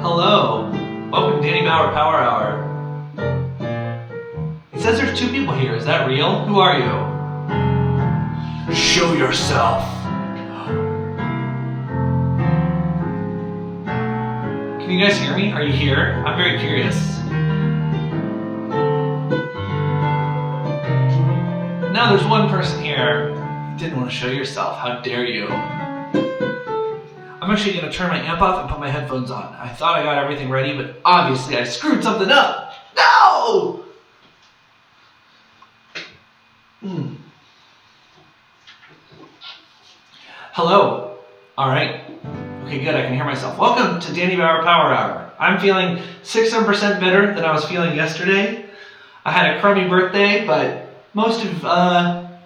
Hello. Welcome to Danny Bauer Power Hour. It says there's two people here. Is that real? Who are you? Show yourself. Can you guys hear me? Are you here? I'm very curious. Now there's one person here. You didn't want to show yourself. How dare you? I'm actually going to turn my amp off and put my headphones on. I thought I got everything ready, but obviously I screwed something up. No! Hello. All right. Okay, good. I can hear myself. Welcome to Danny Bauer Power Hour. I'm feeling 6-7% better than I was feeling yesterday. I had a crummy birthday, but most of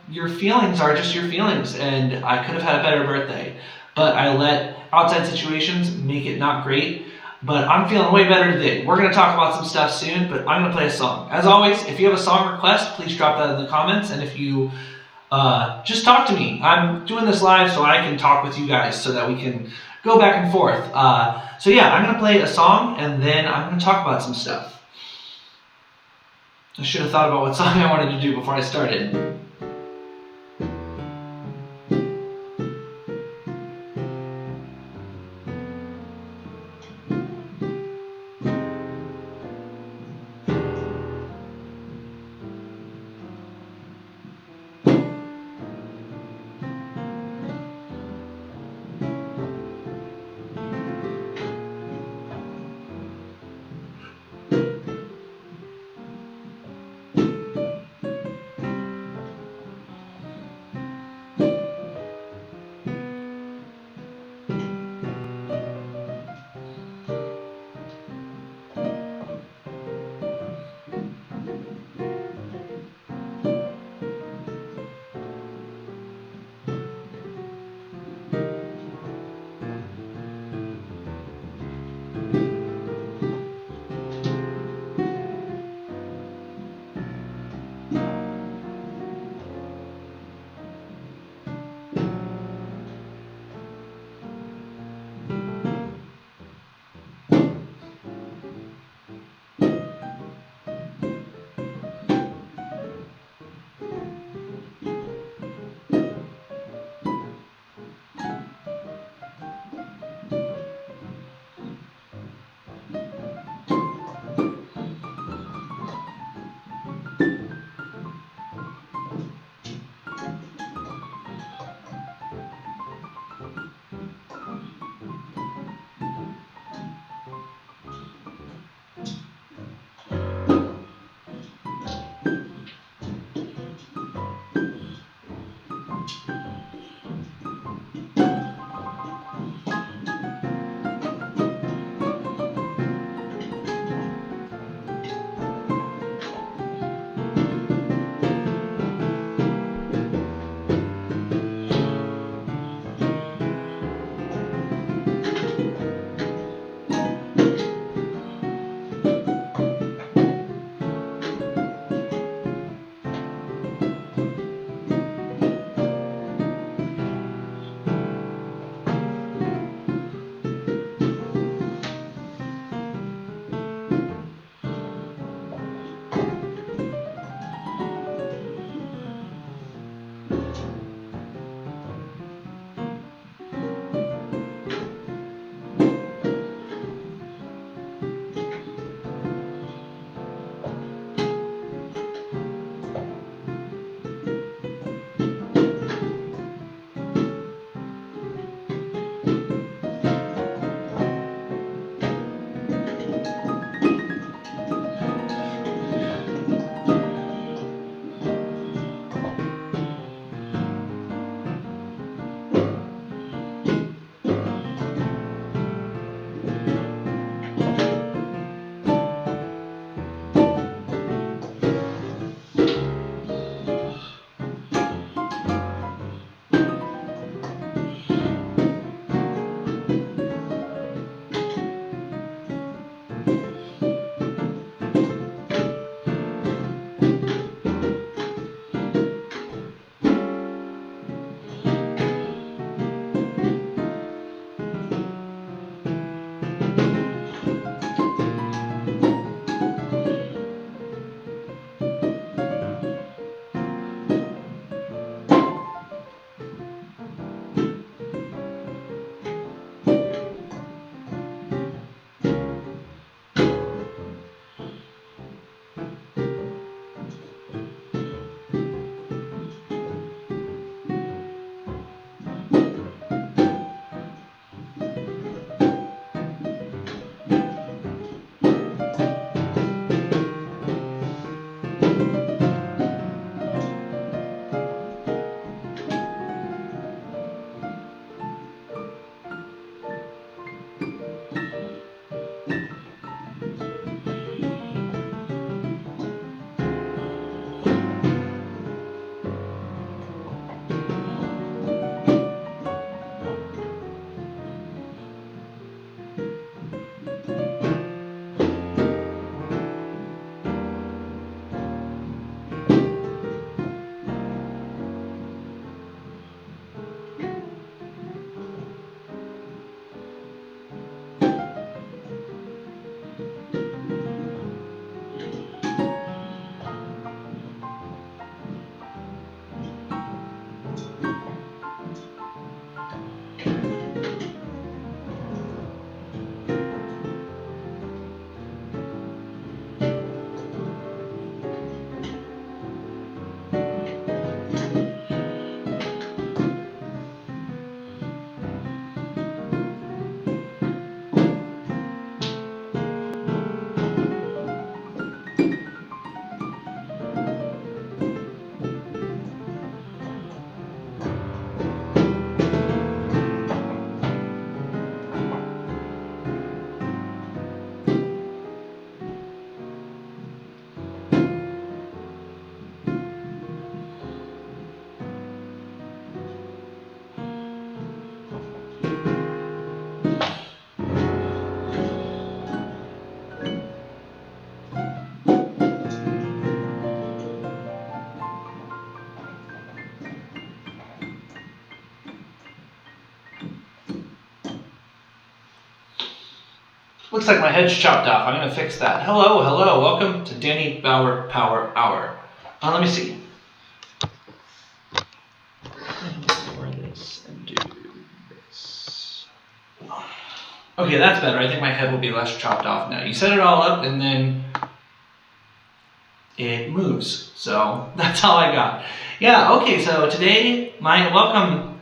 your feelings are just your feelings, and I could have had a better birthday. But I let outside situations make it not great. But I'm feeling way better today. We're going to talk about some stuff soon, but I'm going to play a song. As always, if you have a song request, please drop that in the comments. And if you just talk to me. I'm doing this live so I can talk with you guys so that we can go back and forth. So yeah, I'm going to play a song and then I'm going to talk about some stuff. I should have thought about what song I wanted to do before I started. Looks like my head's chopped off. I'm gonna fix that. Hello, hello, welcome to Danny Bauer Power Hour. Let me see. Lower this and do this. Okay, that's better. I think my head will be less chopped off now. You set it all up and then it moves. So that's all I got. Yeah, okay, so today, welcome,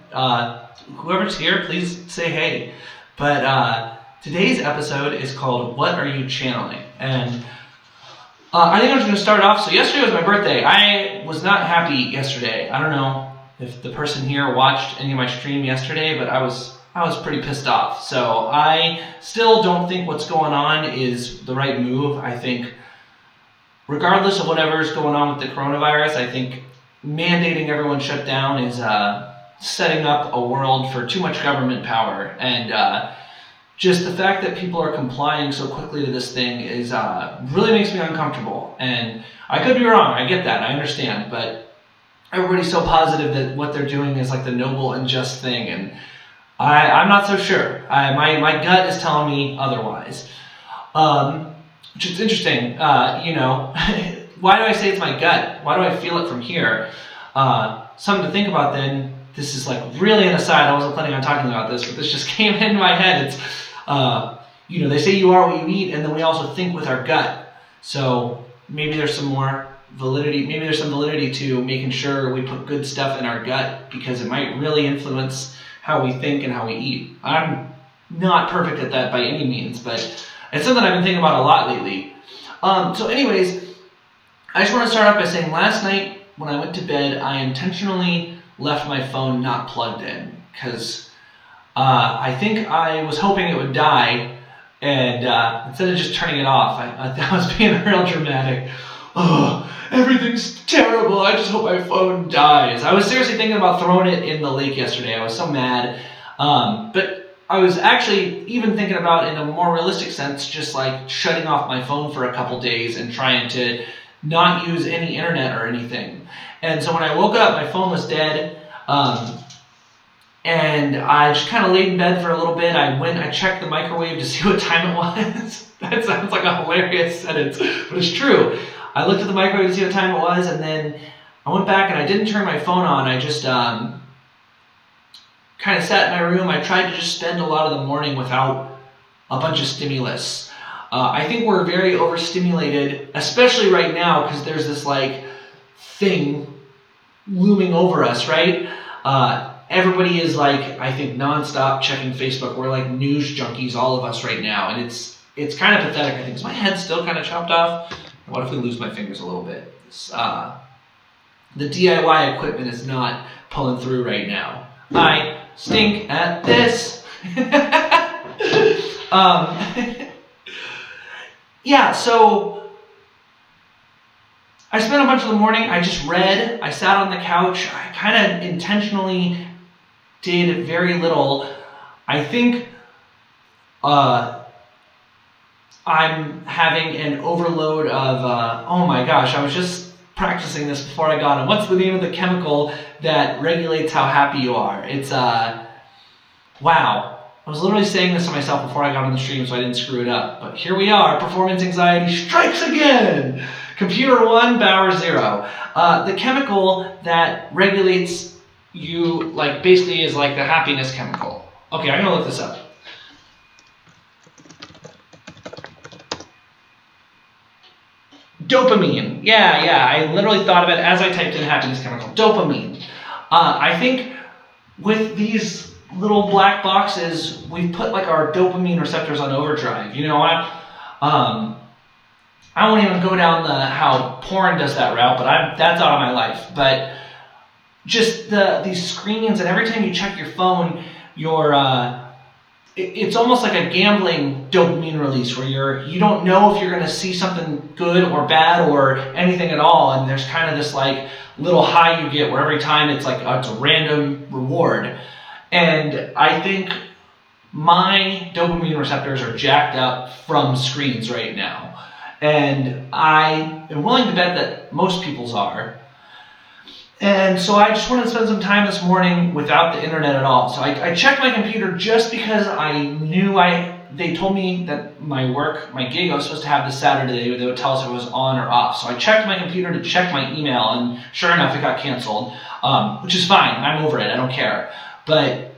whoever's here, please say hey. But today's episode is called What Are You Channeling? And I think I'm just going to start off. So yesterday was my birthday. I was not happy yesterday. I don't know if the person here watched any of my stream yesterday, but I was pretty pissed off. So I still don't think what's going on is the right move. I think regardless of whatever's going on with the coronavirus, I think mandating everyone shut down is setting up a world for too much government power. And just the fact that people are complying so quickly to this thing is really makes me uncomfortable. And I could be wrong. I get that. I understand. But everybody's so positive that what they're doing is like the noble and just thing. And I'm not so sure. My gut is telling me otherwise. Which is interesting. Why do I say it's my gut? Why do I feel it from here? Something to think about then. This is like really an aside. I wasn't planning on talking about this, but this just came into my head. It's, they say you are what you eat, and then we also think with our gut. So maybe there's some more validity. Maybe there's some validity to making sure we put good stuff in our gut because it might really influence how we think and how we eat. I'm not perfect at that by any means, but it's something I've been thinking about a lot lately. So anyways, I just want to start off by saying last night when I went to bed, I intentionally left my phone not plugged in because I think I was hoping it would die, and instead of just turning it off, I was being real dramatic. Oh, everything's terrible. I just hope my phone dies. I was seriously thinking about throwing it in the lake yesterday. I was so mad. But I was actually even thinking about, in a more realistic sense, just like shutting off my phone for a couple days and trying to not use any internet or anything. And so when I woke up, my phone was dead. And I just kind of laid in bed for a little bit. I checked the microwave to see what time it was. That sounds like a hilarious sentence, but it's true. I looked at the microwave to see what time it was, and then I went back and I didn't turn my phone on. I just kind of sat in my room. I tried to just spend a lot of the morning without a bunch of stimulus. I think we're very overstimulated, especially right now, because there's this like thing looming over us, right? Everybody is like, I think, nonstop checking Facebook. We're like news junkies, all of us right now, and it's kind of pathetic. I think, is my head still kind of chopped off? What if we lose my fingers a little bit? The DIY equipment is not pulling through right now. I stink at this. Yeah, so I spent a bunch of the morning, I just read, I sat on the couch, I kind of intentionally did very little. I think I'm having an overload of, oh my gosh, I was just practicing this before I got on. What's the name of the chemical that regulates how happy you are? It's, wow. I was literally saying this to myself before I got on the stream so I didn't screw it up. But here we are, performance anxiety strikes again! Computer 1, Bauer 0. The chemical that regulates you, like, basically is like the happiness chemical. Okay, I'm gonna look this up. Dopamine. Yeah, I literally thought of it as I typed in happiness chemical. Dopamine. I think with these little black boxes, we've put like our dopamine receptors on overdrive. You know, I won't even go down how porn does that route, but that's out of my life. But just these screens, and every time you check your phone, it's almost like a gambling dopamine release where you don't know if you're going to see something good or bad or anything at all, and there's kind of this like little high you get where every time it's like it's a random reward. And I think my dopamine receptors are jacked up from screens right now, and I am willing to bet that most people's are. And so I just wanted to spend some time this morning without the internet at all. So I checked my computer just because I knew I they told me that my gig I was supposed to have this Saturday, they would tell us if it was on or off. So I checked my computer to check my email, and sure enough, it got canceled, which is fine. I'm over it. I don't care. But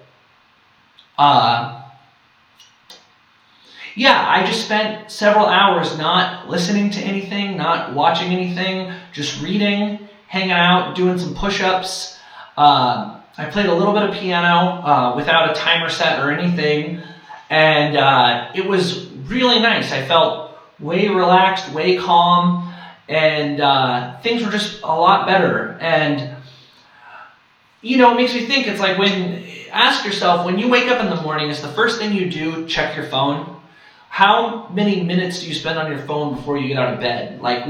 yeah, I just spent several hours not listening to anything, not watching anything, just reading, hanging out, doing some push-ups. I played a little bit of piano without a timer set or anything, and it was really nice. I felt way relaxed, way calm, and things were just a lot better. And, you know, it makes me think, it's like ask yourself, when you wake up in the morning, is the first thing you do check your phone? How many minutes do you spend on your phone before you get out of bed? Like,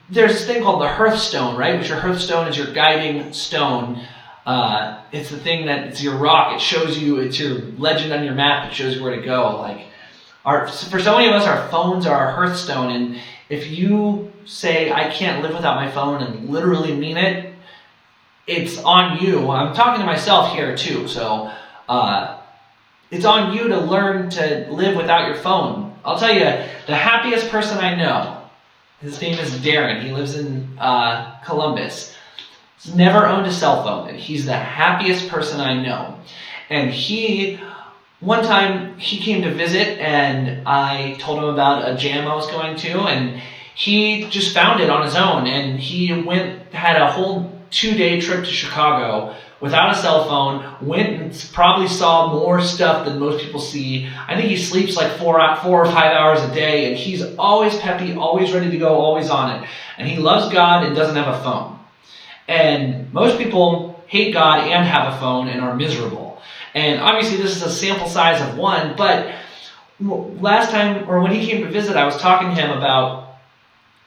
there's this thing called the Hearthstone, right? Which your Hearthstone is your guiding stone. It's the thing it's your rock. It shows you, it's your legend on your map. It shows you where to go. Like, for so many of us, our phones are our Hearthstone. And if you say, I can't live without my phone, and literally mean it, it's on you. I'm talking to myself here too. So, it's on you to learn to live without your phone. I'll tell you, the happiest person I know, his name is Darren. He lives in Columbus. He's never owned a cell phone, and he's the happiest person I know. And one time, he came to visit, and I told him about a jam I was going to, and he just found it on his own, and he had a whole 2-day trip to Chicago without a cell phone, went and probably saw more stuff than most people see. I think he sleeps like 4 or 5 hours a day, and he's always peppy, always ready to go, always on it. And he loves God and doesn't have a phone. And most people hate God and have a phone and are miserable. And obviously this is a sample size of one, but last time, or when he came to visit, I was talking to him about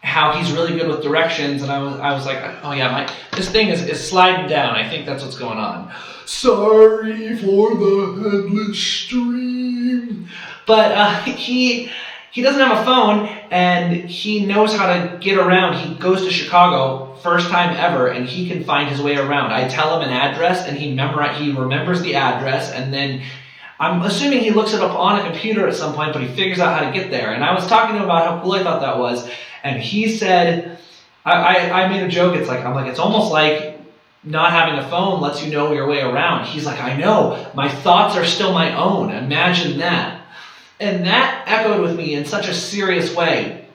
how he's really good with directions, and I was like, oh yeah, this thing is sliding down. I think that's what's going on. Sorry for the headless stream. But he doesn't have a phone, and he knows how to get around. He goes to Chicago, first time ever, and he can find his way around. I tell him an address, and he remembers the address, and then I'm assuming he looks it up on a computer at some point, but he figures out how to get there. And I was talking to him about how cool I thought that was. And he said, I made a joke, it's almost like not having a phone lets you know your way around. He's like, I know, my thoughts are still my own, imagine that. And that echoed with me in such a serious way.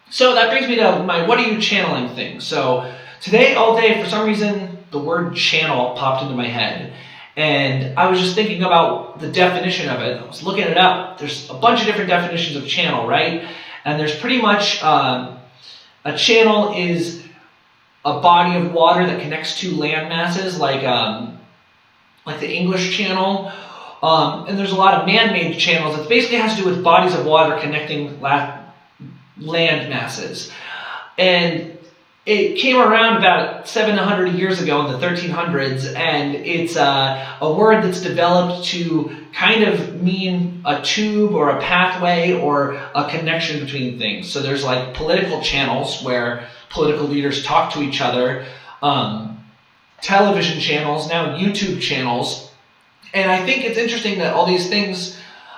So that brings me to my what are you channeling thing. So today, all day, for some reason, the word channel popped into my head. And I was just thinking about the definition of it. I was looking it up. There's a bunch of different definitions of channel, right? And there's pretty much... a channel is a body of water that connects two land masses, like the English Channel. And there's a lot of man-made channels. It basically has to do with bodies of water connecting land masses. And it came around about 700 years ago in the 1300s, and it's a word that's developed to kind of mean a tube or a pathway or a connection between things. So there's like political channels where political leaders talk to each other, television channels, now YouTube channels. And I think it's interesting that all these things,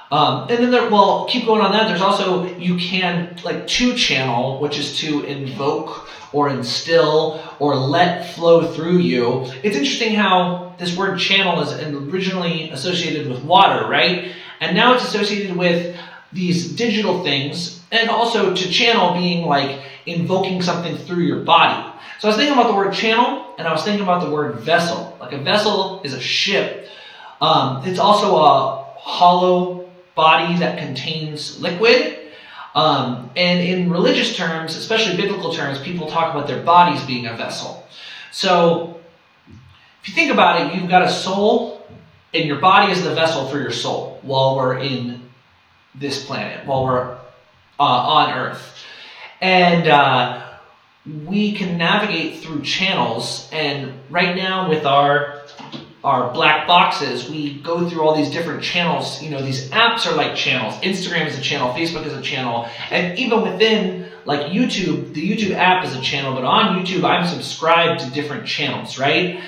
and then keep going on that, there's also, you can, like, to channel, which is to invoke or instill or let flow through you. It's interesting how this word channel is originally associated with water, right? And now it's associated with these digital things, and also to channel being like invoking something through your body. So I was thinking about the word channel, and I was thinking about the word vessel. Like, a vessel is a ship. It's also a hollow body that contains liquid. And in religious terms, especially biblical terms, people talk about their bodies being a vessel. So if you think about it, you've got a soul, and your body is the vessel for your soul while we're in this planet, while we're on Earth. And we can navigate through channels, and right now with our black boxes, we go through all these different channels. You know, these apps are like channels. Instagram is a channel, Facebook is a channel, and even within, like, YouTube, the YouTube app is a channel, but on YouTube, I'm subscribed to different channels, right?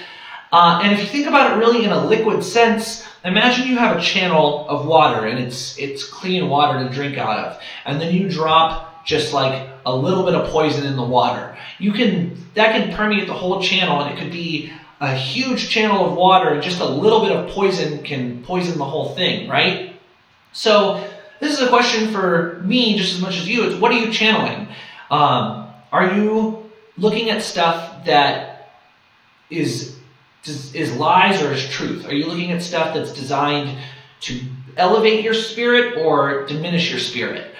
And if you think about it really in a liquid sense, imagine you have a channel of water and it's clean water to drink out of, and then you drop just like a little bit of poison in the water. That can permeate the whole channel, and it could be a huge channel of water, and just a little bit of poison can poison the whole thing, right? So this is a question for me just as much as you. It's, what are you channeling? Are you looking at stuff that is lies or is truth? Are you looking at stuff that's designed to elevate your spirit or diminish your spirit?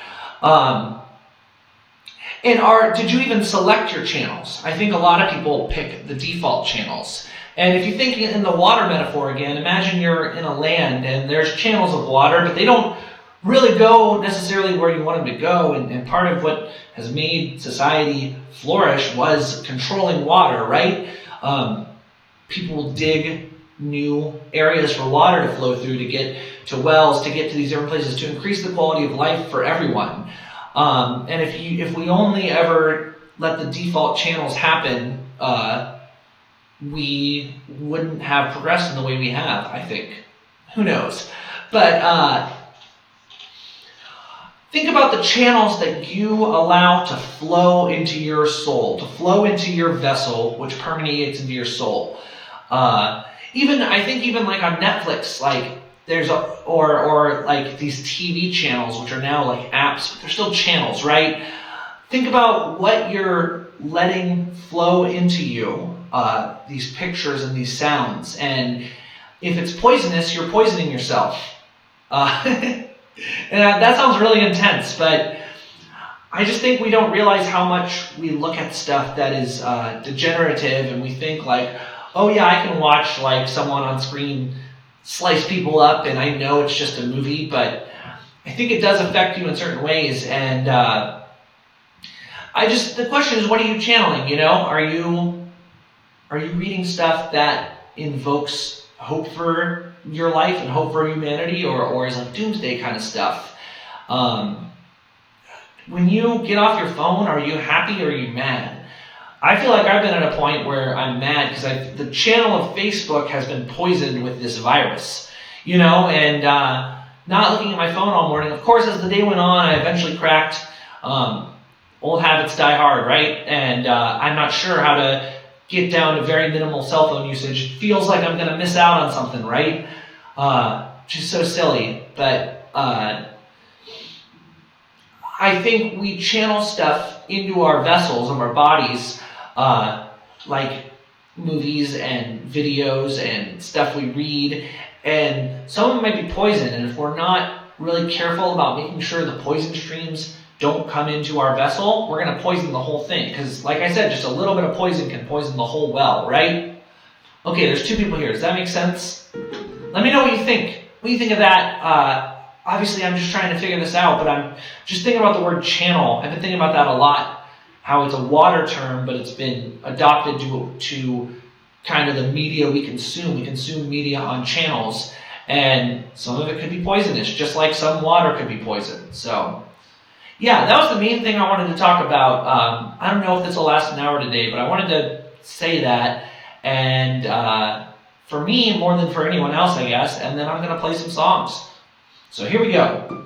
Did you even select your channels? I think a lot of people pick the default channels. And if you think in the water metaphor again, imagine you're in a land and there's channels of water, but they don't really go necessarily where you want them to go. And part of what has made society flourish was controlling water, right? People dig new areas for water to flow through, to get to wells, to get to these different places, to increase the quality of life for everyone. And if we only ever let the default channels happen, we wouldn't have progressed in the way we have, I think. Who knows? But think about the channels that you allow to flow into your soul, to flow into your vessel, which permeates into your soul. I think even like on Netflix, like there's or like these TV channels, which are now like apps, but they're still channels, right? Think about what you're letting flow into you, these pictures and these sounds. And if it's poisonous, you're poisoning yourself. And that sounds really intense, but I just think we don't realize how much we look at stuff that is degenerative, and we think like, oh yeah, I can watch like someone on screen slice people up, and I know it's just a movie, but I think it does affect you in certain ways. And the question is, what are you channeling? You know, are you reading stuff that invokes hope for your life and hope for humanity, or is like doomsday kind of stuff? When you get off your phone, are you happy or are you mad? I feel like I've been at a point where I'm mad because the channel of Facebook has been poisoned with this virus, you know, and not looking at my phone all morning. Of course, as the day went on, I eventually cracked. Old habits die hard, right? And I'm not sure how to get down to very minimal cell phone usage. It feels like I'm going to miss out on something, right? Which is so silly, but I think we channel stuff into our vessels of our bodies, like movies and videos and stuff we read, and some of them might be poison, and if we're not really careful about making sure the poison streams don't come into our vessel, we're going to poison the whole thing, because like I said, just a little bit of poison can poison the whole well, right? Okay, there's two people here. Does that make sense? Let me know what you think. What do you think of that? Obviously, I'm just trying to figure this out, but I'm just thinking about the word channel. I've been thinking about that a lot, how it's a water term, but it's been adopted to kind of the media we consume. We consume media on channels, and some of it could be poisonous, just like some water could be poison. So, yeah, that was the main thing I wanted to talk about. I don't know if this will last an hour today, but I wanted to say that, and for me, more than for anyone else, I guess, and then I'm going to play some songs. So here we go.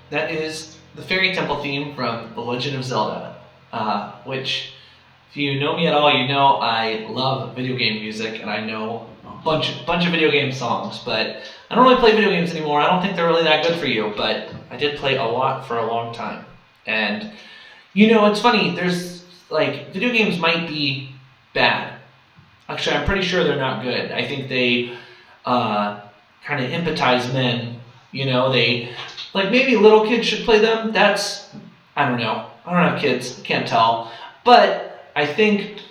That is the Fairy Temple theme from The Legend of Zelda, which, if you know me at all, you know I love video game music and I know a bunch of video game songs, but I don't really play video games anymore. I don't think they're really that good for you, but I did play a lot for a long time. And, you know, it's funny, there's, like, video games might be bad. Actually, I'm pretty sure they're not good. I think they kind of empathize men, you know, like maybe little kids should play them. I don't know. I don't have kids, can't tell. But I think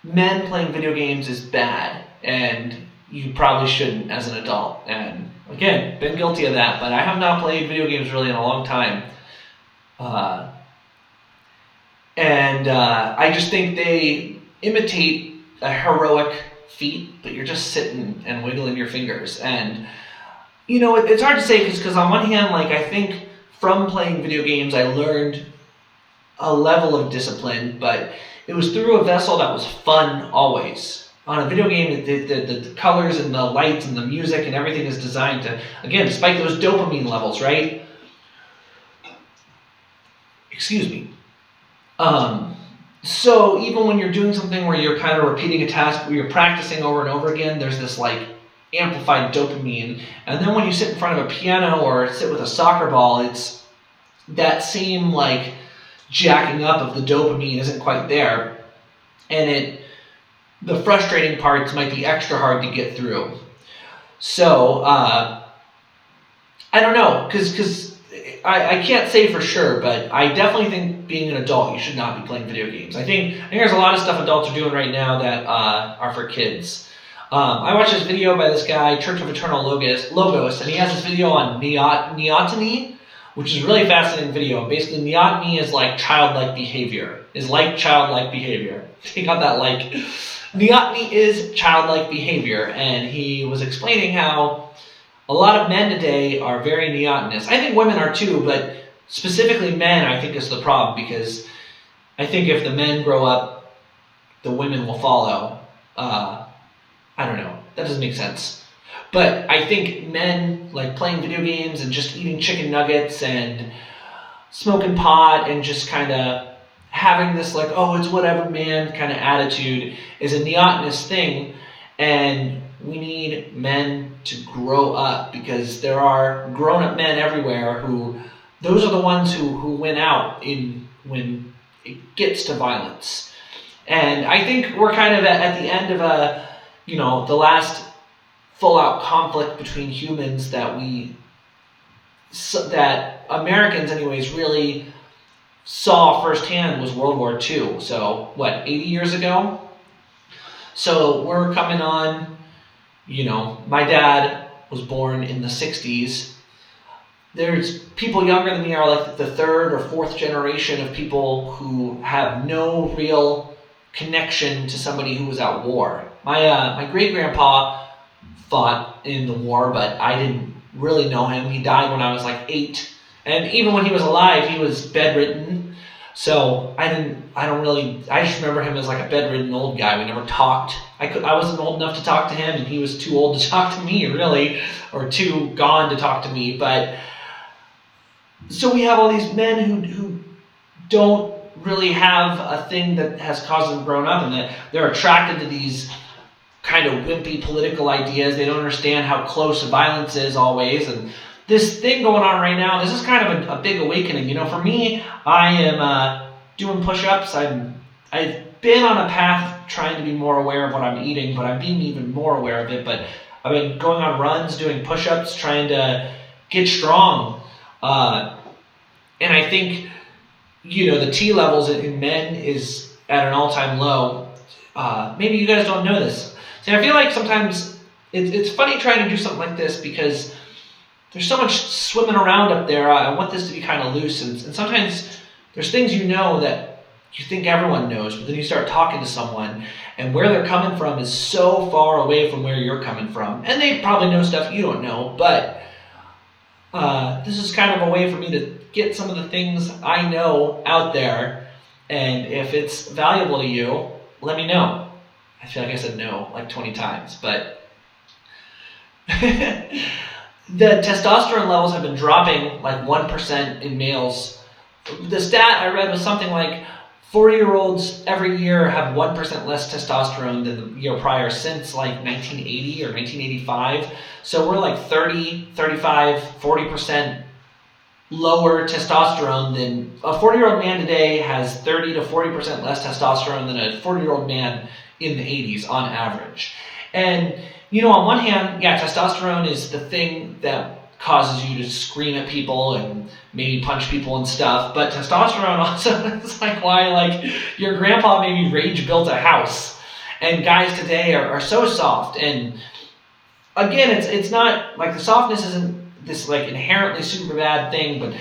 men playing video games is bad. And you probably shouldn't as an adult. And again, been guilty of that, but I have not played video games really in a long time. I just think they imitate a heroic feat, but you're just sitting and wiggling your fingers. And, it's hard to say because on one hand, like, I think from playing video games, I learned a level of discipline, but it was through a vessel that was fun always. On a video game, the colors and the lights and the music and everything is designed to, again, spike those dopamine levels, right? Excuse me. So even when you're doing something where you're kind of repeating a task, where you're practicing over and over again, there's this like amplified dopamine. And then when you sit in front of a piano or sit with a soccer ball, it's that same like jacking up of the dopamine isn't quite there. And the frustrating parts might be extra hard to get through. So, I don't know, because I can't say for sure, but I definitely think being an adult, you should not be playing video games. I think there's a lot of stuff adults are doing right now that are for kids. I watched this video by this guy, Church of Eternal Logos, and he has this video on neoteny, which is a really fascinating video. Basically, neoteny is like childlike behavior. He got that like. Neoteny is childlike behavior, and he was explaining how a lot of men today are very neotenous. I think women are too, but specifically men, I think, is the problem, because I think if the men grow up, the women will follow. I don't know. That doesn't make sense. But I think men, like playing video games and just eating chicken nuggets and smoking pot and just kind of having this like, oh, it's whatever, man, kind of attitude is a neotenous thing, and we need men to grow up, because there are grown-up men everywhere who, those are the ones who win out when it gets to violence. And I think we're kind of at the end of the last full-out conflict between humans that Americans anyways really saw firsthand was World War II. So, 80 years ago? So we're coming on, my dad was born in the 60s. There's people younger than me are like the third or fourth generation of people who have no real connection to somebody who was at war. My great-grandpa fought in the war, but I didn't really know him. He died when I was like 8. And even when he was alive, he was bedridden. So I just remember him as like a bedridden old guy. We never talked. I wasn't old enough to talk to him, and he was too old to talk to me, really, or too gone to talk to me. But so we have all these men who don't really have a thing that has caused them grown up, and that they're attracted to these kind of wimpy political ideas. They don't understand how close violence is always, and this thing going on right now, this is kind of a big awakening. For me, I am doing push-ups. I've been on a path trying to be more aware of what I'm eating, but I'm being even more aware of it. But I've been going on runs, doing push-ups, trying to get strong. And I think, the T levels in men is at an all-time low. Maybe you guys don't know this. See, I feel like sometimes it's funny trying to do something like this, because there's so much swimming around up there. I want this to be kind of loose, and sometimes there's things that you think everyone knows, but then you start talking to someone, and where they're coming from is so far away from where you're coming from, and they probably know stuff you don't know, but this is kind of a way for me to get some of the things I know out there, and if it's valuable to you, let me know. I feel like I said no like 20 times, but the testosterone levels have been dropping like 1% in males. The stat I read was something like 40-year-olds every year have 1% less testosterone than the year prior since like 1980 or 1985. So we're like 30, 35, 40% lower testosterone than a 40-year-old man today has 30 to 40% less testosterone than a 40-year-old man in the 80s on average. And on one hand, yeah, testosterone is the thing that causes you to scream at people and maybe punch people and stuff, but testosterone also is like why like your grandpa maybe rage built a house, and guys today are so soft, and again, it's not like the softness isn't this like inherently super bad thing, but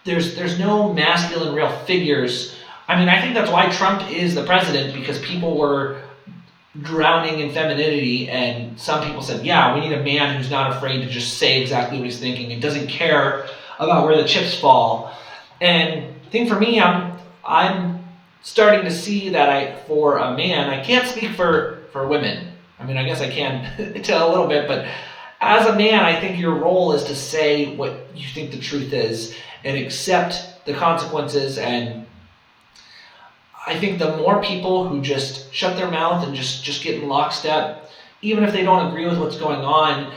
there's no masculine real figures. I mean, I think that's why Trump is the president, because people were drowning in femininity, and some people said, yeah, we need a man who's not afraid to just say exactly what he's thinking and doesn't care about where the chips fall. And I think for me, I'm starting to see that for a man, I can't speak for women. I mean, I guess I can to a little bit, but as a man, I think your role is to say what you think the truth is and accept the consequences. And I think the more people who just shut their mouth and just get in lockstep, even if they don't agree with what's going on,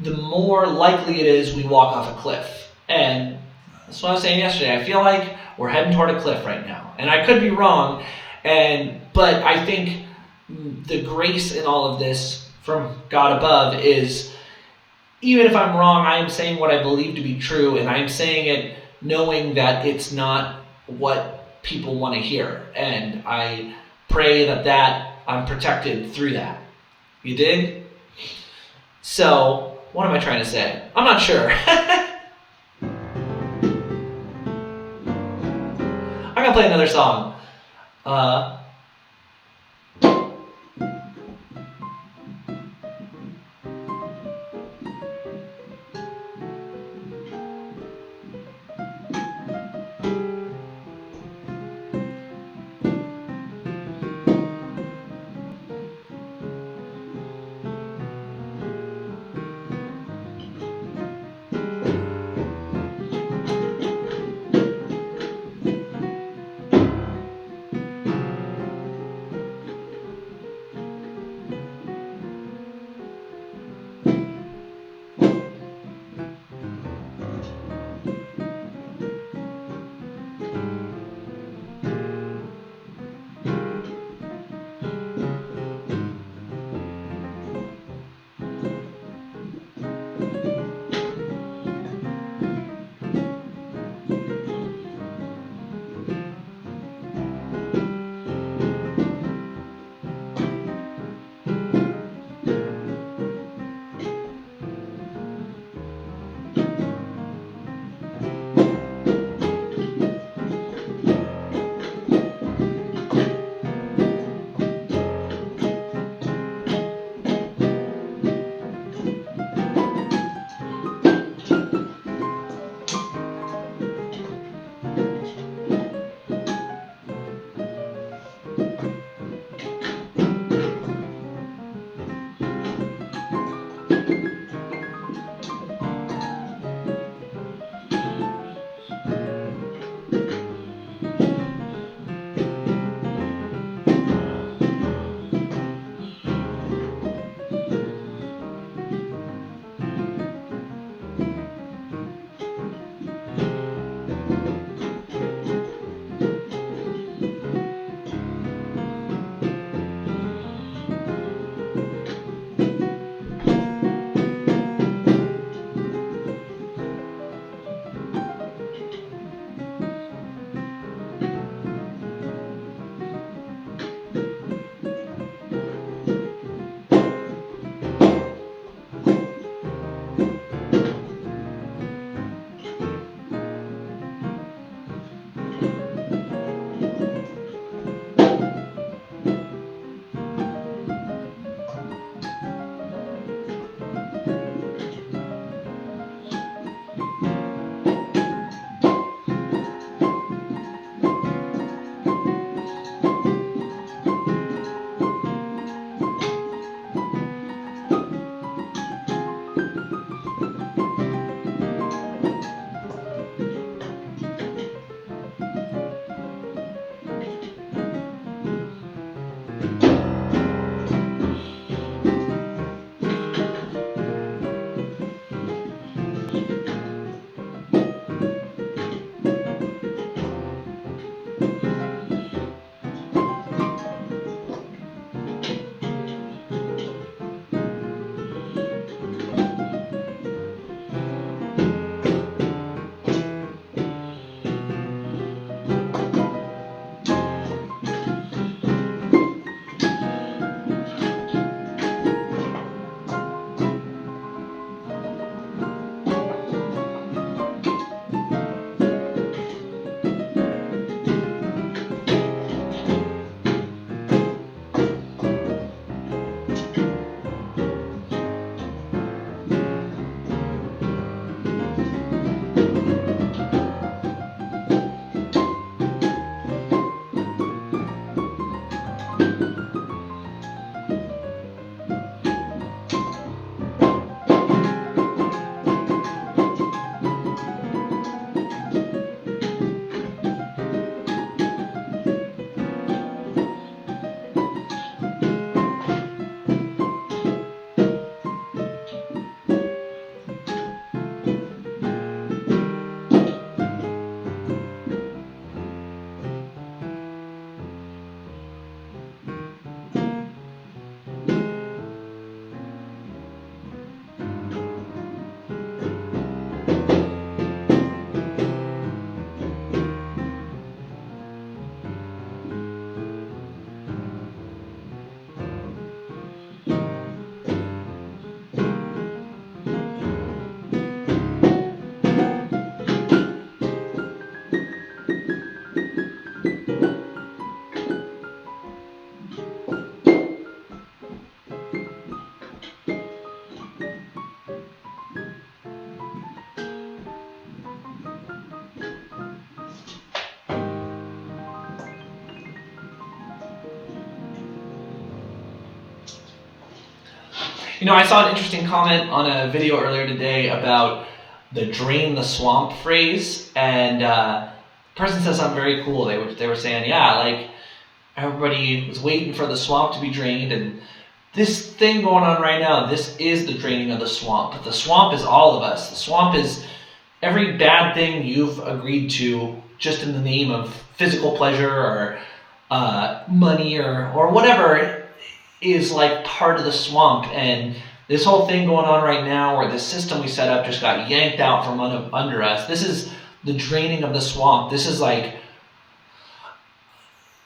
the more likely it is we walk off a cliff. And that's what I was saying yesterday. I feel like we're heading toward a cliff right now. And I could be wrong, but I think the grace in all of this from God above is, even if I'm wrong, I am saying what I believe to be true, and I'm saying it knowing that it's not what people want to hear. And I pray that I'm protected through that. You dig? So, what am I trying to say? I'm not sure. I'm gonna play another song. I saw an interesting comment on a video earlier today about the drain the swamp phrase, and the person said something very cool. They were saying, yeah, like everybody was waiting for the swamp to be drained, and this thing going on right now, this is the draining of the swamp. But the swamp is all of us. The swamp is every bad thing you've agreed to just in the name of physical pleasure or money or whatever is like part of the swamp. And this whole thing going on right now where the system we set up just got yanked out from under us, this is the draining of the swamp. This is like,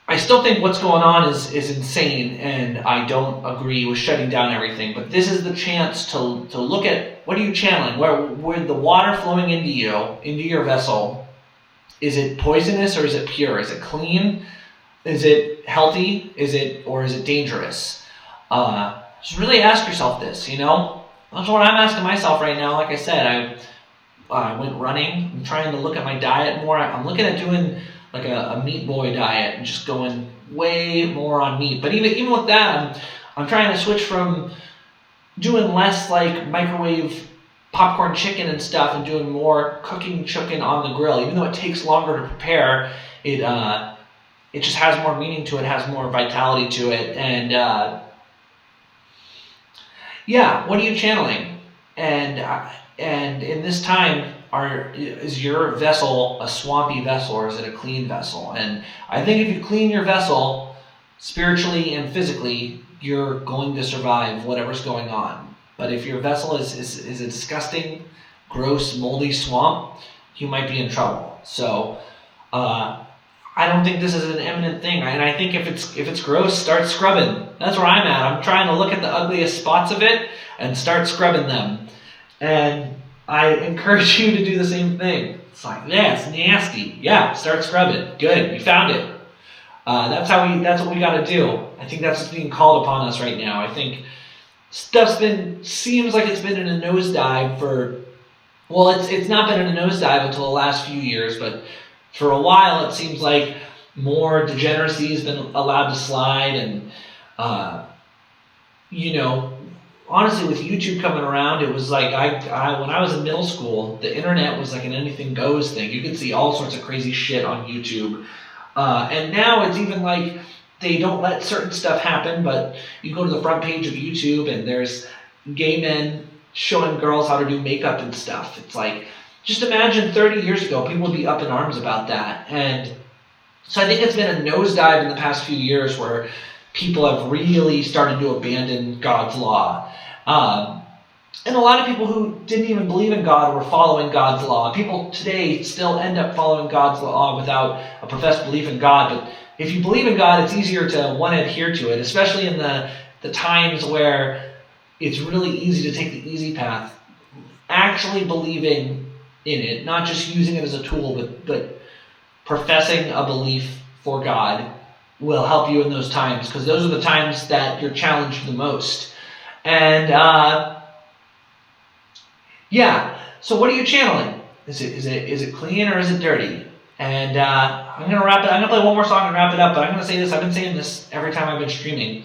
I still think what's going on is insane, and I don't agree with shutting down everything. But this is the chance to look at, what are you channeling? Where the water flowing into your vessel, is it poisonous or is it pure? Is it clean? Is it healthy? Or is it dangerous? Just really ask yourself this. That's what I'm asking myself right now. Like I said, I went running. I'm trying to look at my diet more. I'm looking at doing like a meat boy diet and just going way more on meat. But even with that, I'm trying to switch from doing less like microwave popcorn chicken and stuff and doing more cooking chicken on the grill. Even though it takes longer to prepare, it just has more meaning to it, has more vitality to it. And what are you channeling? And in this time, is your vessel a swampy vessel or is it a clean vessel? And I think if you clean your vessel spiritually and physically, you're going to survive whatever's going on. But if your vessel is a disgusting, gross, moldy swamp, you might be in trouble. So I don't think this is an imminent thing. And I think if it's gross, start scrubbing. That's where I'm at. I'm trying to look at the ugliest spots of it and start scrubbing them. And I encourage you to do the same thing. It's like, yeah, it's nasty. Yeah, start scrubbing. Good, you found it. That's what we got to do. I think that's what's being called upon us right now. I think seems like it's been in a nosedive it's not been in a nosedive until the last few years, but for a while it seems like more degeneracy has been allowed to slide, and honestly, with YouTube coming around, it was like when I was in middle school, the internet was like an anything goes thing. You could see all sorts of crazy shit on YouTube. And now it's even like they don't let certain stuff happen, but you go to the front page of YouTube and there's gay men showing girls how to do makeup and stuff. It's like, just imagine 30 years ago, people would be up in arms about that. And so I think it's been a nosedive in the past few years where people have really started to abandon God's law. And a lot of people who didn't even believe in God were following God's law. People today still end up following God's law without a professed belief in God. But if you believe in God, it's easier to, adhere to it, especially in the times where it's really easy to take the easy path. Actually believing in it, not just using it as a tool, but professing a belief for God will help you in those times, because those are the times that you're challenged the most. And so what are you channeling? Is it clean or is it dirty? And I'm gonna wrap it. I'm gonna play one more song and wrap it up. But I'm gonna say this. I've been saying this every time I've been streaming.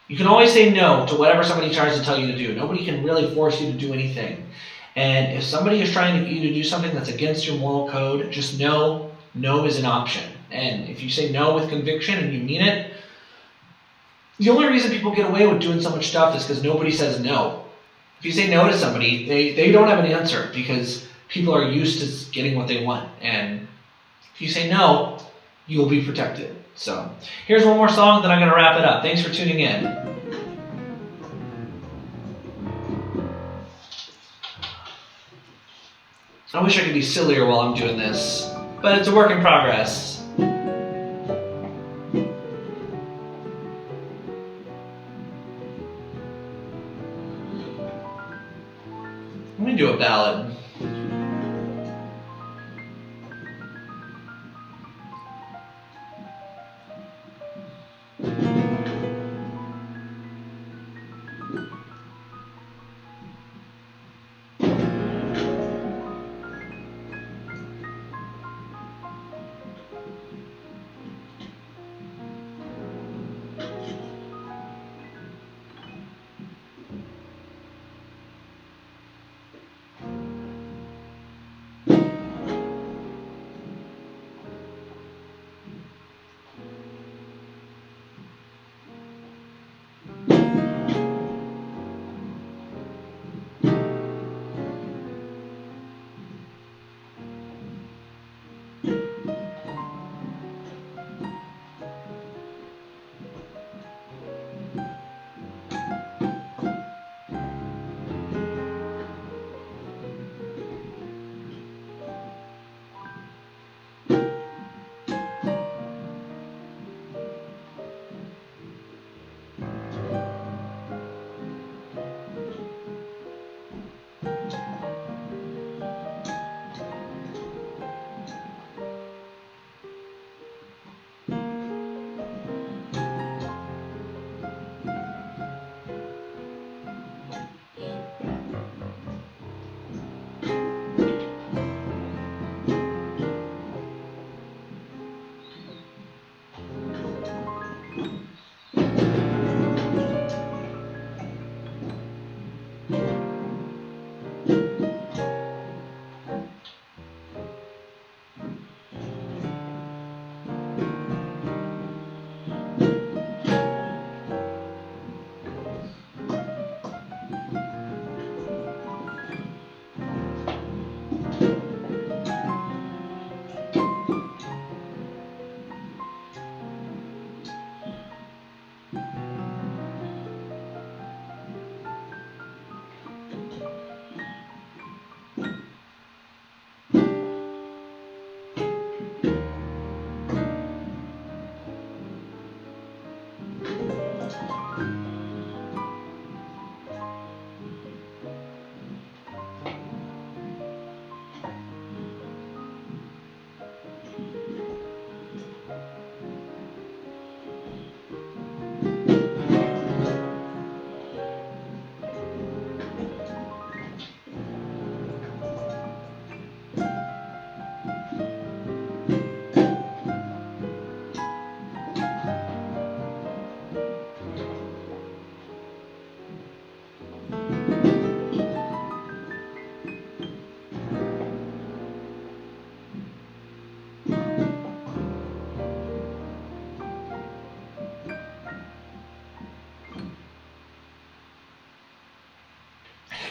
You can always say no to whatever somebody tries to tell you to do. Nobody can really force you to do anything. And if somebody is trying to get you to do something that's against your moral code, just know no is an option. And if you say no with conviction and you mean it, the only reason people get away with doing so much stuff is because nobody says no. If you say no to somebody, they don't have an answer, because people are used to getting what they want. And if you say no, you will be protected. So here's one more song, then I'm going to wrap it up. Thanks for tuning in. I wish I could be sillier while I'm doing this, but it's a work in progress. Let me do a ballad.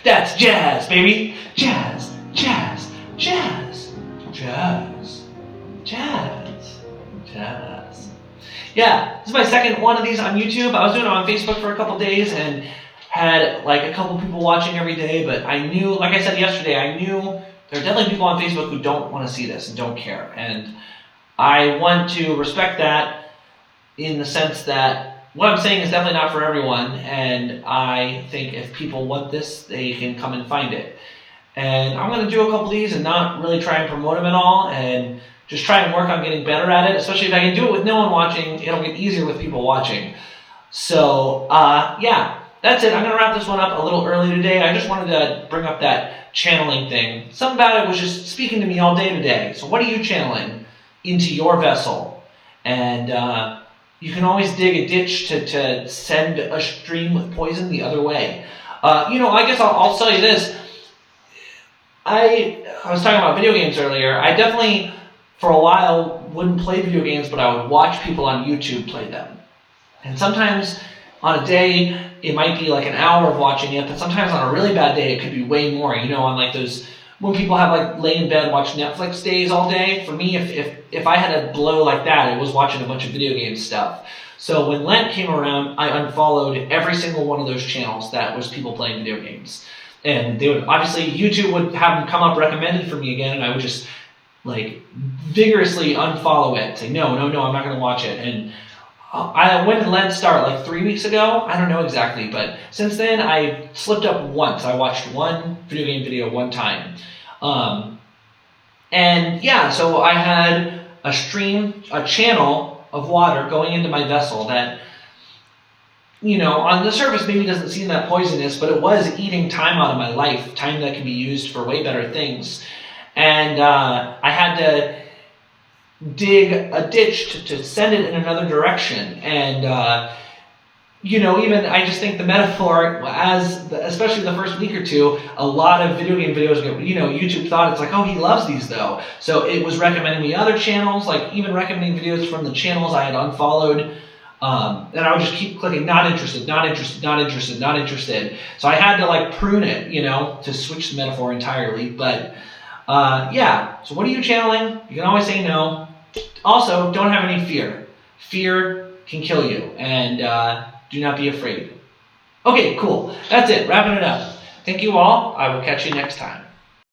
That's jazz, baby. Jazz, jazz, jazz, jazz, jazz, jazz. Yeah, this is my second one of these on YouTube. I was doing it on Facebook for a couple days and had like a couple people watching every day, but I knew, like I said yesterday, I knew there are definitely people on Facebook who don't want to see this and don't care. And I want to respect that in the sense that what I'm saying is definitely not for everyone, and I think if people want this, they can come and find it. And I'm going to do a couple of these and not really try and promote them at all, and just try and work on getting better at it, especially if I can do it with no one watching. It'll get easier with people watching. So, yeah, that's it. I'm going to wrap this one up a little early today. I just wanted to bring up that channeling thing. Something about it was just speaking to me all day today. So what are you channeling into your vessel? And you can always dig a ditch to send a stream of poison the other way. I guess I'll tell you this. I was talking about video games earlier. I definitely, for a while, wouldn't play video games, but I would watch people on YouTube play them. And sometimes on a day, it might be like an hour of watching it, but sometimes on a really bad day, it could be way more. On like those, when people have like lay in bed, watch Netflix days all day. For me, if I had a blow like that, it was watching a bunch of video game stuff. So when Lent came around, I unfollowed every single one of those channels that was people playing video games. And they would, obviously, YouTube would have them come up recommended for me again, and I would just like vigorously unfollow it, say, no, I'm not going to watch it. And when did Lent start? Like 3 weeks ago? I don't know exactly, but since then I slipped up once. I watched one video game video one time. And yeah, so I had a channel of water going into my vessel that, on the surface maybe doesn't seem that poisonous, but it was eating time out of my life, time that can be used for way better things. And I had to dig a ditch to send it in another direction. And, even I just think the metaphor, especially the first week or two, a lot of video game videos, YouTube thought it's like, oh, he loves these though. So it was recommending me other channels, like even recommending videos from the channels I had unfollowed. And I would just keep clicking, not interested, not interested, not interested, not interested. So I had to like prune it, to switch the metaphor entirely. But yeah, so what are you channeling? You can always say no. Also, don't have any fear. Fear can kill you, and do not be afraid. Okay, cool. That's it. Wrapping it up. Thank you all. I will catch you next time.